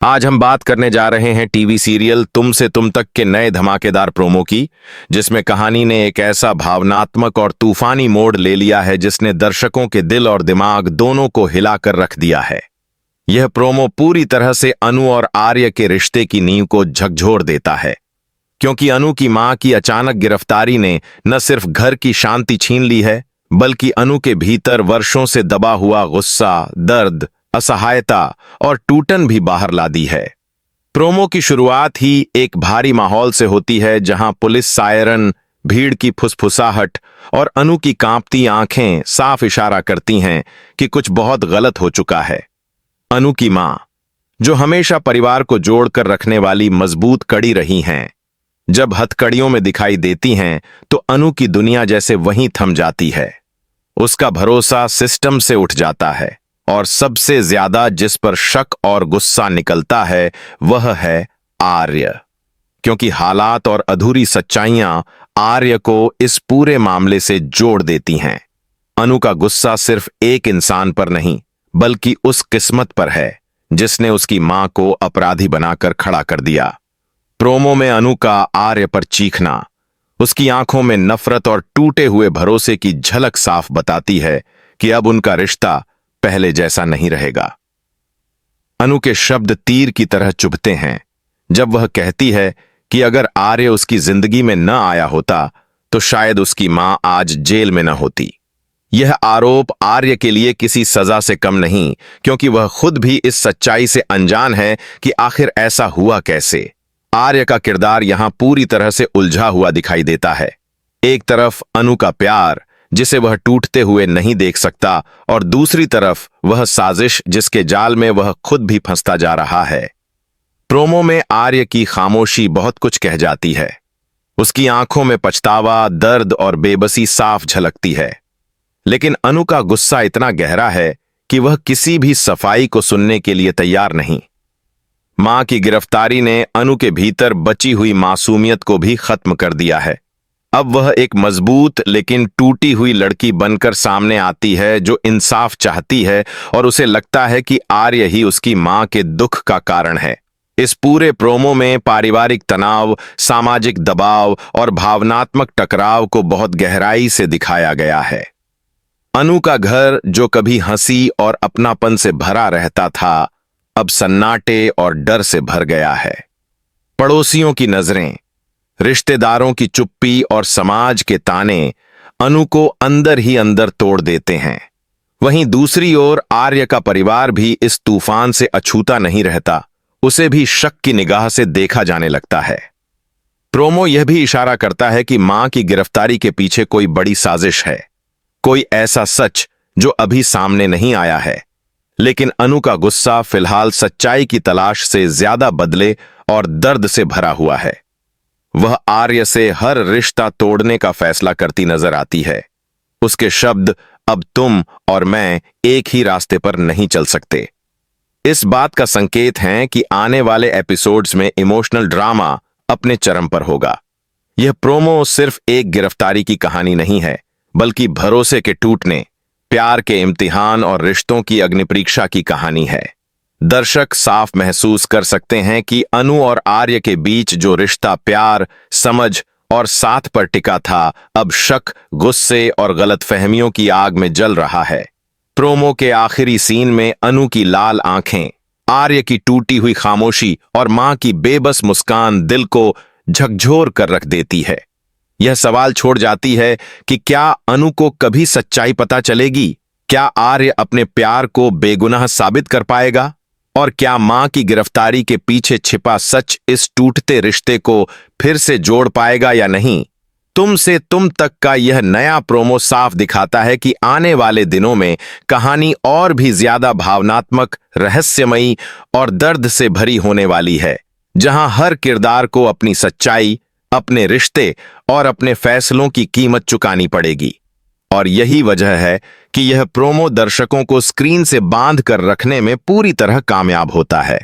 आज हम बात करने जा रहे हैं टीवी सीरियल तुम से तुम तक के नए धमाकेदार प्रोमो की, जिसमें कहानी ने एक ऐसा भावनात्मक और तूफानी मोड़ ले लिया है जिसने दर्शकों के दिल और दिमाग दोनों को हिलाकर रख दिया है। यह प्रोमो पूरी तरह से अनु और आर्य के रिश्ते की नींव को झकझोर देता है, क्योंकि अनु की मां की अचानक गिरफ्तारी ने न सिर्फ घर की शांति छीन ली है, बल्कि अनु के भीतर वर्षों से दबा हुआ गुस्सा, दर्द, असहायता और टूटन भी बाहर ला दी है। प्रोमो की शुरुआत ही एक भारी माहौल से होती है, जहां पुलिस सायरन, भीड़ की फुसफुसाहट और अनु की कांपती आंखें साफ इशारा करती हैं कि कुछ बहुत गलत हो चुका है। अनु की मां, जो हमेशा परिवार को जोड़कर रखने वाली मजबूत कड़ी रही हैं, जब हथकड़ियों में दिखाई देती हैं तो अनु की दुनिया जैसे वहीं थम जाती है। उसका भरोसा सिस्टम से उठ जाता है और सबसे ज्यादा जिस पर शक और गुस्सा निकलता है वह है आर्य, क्योंकि हालात और अधूरी सच्चाइयां आर्य को इस पूरे मामले से जोड़ देती हैं। अनु का गुस्सा सिर्फ एक इंसान पर नहीं, बल्कि उस किस्मत पर है जिसने उसकी मां को अपराधी बनाकर खड़ा कर दिया। प्रोमो में अनु का आर्य पर चीखना, उसकी आंखों में नफरत और टूटे हुए भरोसे की झलक साफ बताती है कि अब उनका रिश्ता पहले जैसा नहीं रहेगा। अनु के शब्द तीर की तरह चुभते हैं जब वह कहती है कि अगर आर्य उसकी जिंदगी में न आया होता तो शायद उसकी मां आज जेल में न होती। यह आरोप आर्य के लिए किसी सजा से कम नहीं, क्योंकि वह खुद भी इस सच्चाई से अनजान है कि आखिर ऐसा हुआ कैसे। आर्य का किरदार यहां पूरी तरह से उलझा हुआ दिखाई देता है। एक तरफ अनु का प्यार, जिसे वह टूटते हुए नहीं देख सकता, और दूसरी तरफ वह साजिश जिसके जाल में वह खुद भी फंसता जा रहा है। प्रोमो में आर्य की खामोशी बहुत कुछ कह जाती है। उसकी आंखों में पछतावा, दर्द और बेबसी साफ झलकती है। लेकिन अनु का गुस्सा इतना गहरा है कि वह किसी भी सफाई को सुनने के लिए तैयार नहीं। मां की गिरफ्तारी ने अनु के भीतर बची हुई मासूमियत को भी खत्म कर दिया है। अब वह एक मजबूत लेकिन टूटी हुई लड़की बनकर सामने आती है, जो इंसाफ चाहती है, और उसे लगता है कि आर्य ही उसकी मां के दुख का कारण है। इस पूरे प्रोमो में पारिवारिक तनाव, सामाजिक दबाव और भावनात्मक टकराव को बहुत गहराई से दिखाया गया है। अनु का घर, जो कभी हंसी और अपनापन से भरा रहता था, अब सन्नाटे और डर से भर गया है। पड़ोसियों की नजरें, रिश्तेदारों की चुप्पी और समाज के ताने अनु को अंदर ही अंदर तोड़ देते हैं। वहीं दूसरी ओर आर्य का परिवार भी इस तूफान से अछूता नहीं रहता, उसे भी शक की निगाह से देखा जाने लगता है। प्रोमो यह भी इशारा करता है कि मां की गिरफ्तारी के पीछे कोई बड़ी साजिश है, कोई ऐसा सच जो अभी सामने नहीं आया है। लेकिन अनु का गुस्सा फिलहाल सच्चाई की तलाश से ज्यादा बदले और दर्द से भरा हुआ है। वह आर्य से हर रिश्ता तोड़ने का फैसला करती नजर आती है। उसके शब्द, अब तुम और मैं एक ही रास्ते पर नहीं चल सकते, इस बात का संकेत हैं कि आने वाले एपिसोड्स में इमोशनल ड्रामा अपने चरम पर होगा। यह प्रोमो सिर्फ एक गिरफ्तारी की कहानी नहीं है, बल्कि भरोसे के टूटने, प्यार के इम्तिहान और रिश्तों की अग्निपरीक्षा की कहानी है। दर्शक साफ महसूस कर सकते हैं कि अनु और आर्य के बीच जो रिश्ता प्यार, समझ और साथ पर टिका था, अब शक, गुस्से और गलतफहमियों की आग में जल रहा है। प्रोमो के आखिरी सीन में अनु की लाल आंखें, आर्य की टूटी हुई खामोशी और मां की बेबस मुस्कान दिल को झकझोर कर रख देती है। यह सवाल छोड़ जाती है कि क्या अनु को कभी सच्चाई पता चलेगी? क्या आर्य अपने प्यार को बेगुनाह साबित कर पाएगा? और क्या मां की गिरफ्तारी के पीछे छिपा सच इस टूटते रिश्ते को फिर से जोड़ पाएगा या नहीं? तुम से तुम तक का यह नया प्रोमो साफ दिखाता है कि आने वाले दिनों में कहानी और भी ज्यादा भावनात्मक, रहस्यमयी और दर्द से भरी होने वाली है, जहां हर किरदार को अपनी सच्चाई, अपने रिश्ते और अपने फैसलों की कीमत चुकानी पड़ेगी। और यही वजह है कि यह प्रोमो दर्शकों को स्क्रीन से बांध कर रखने में पूरी तरह कामयाब होता है।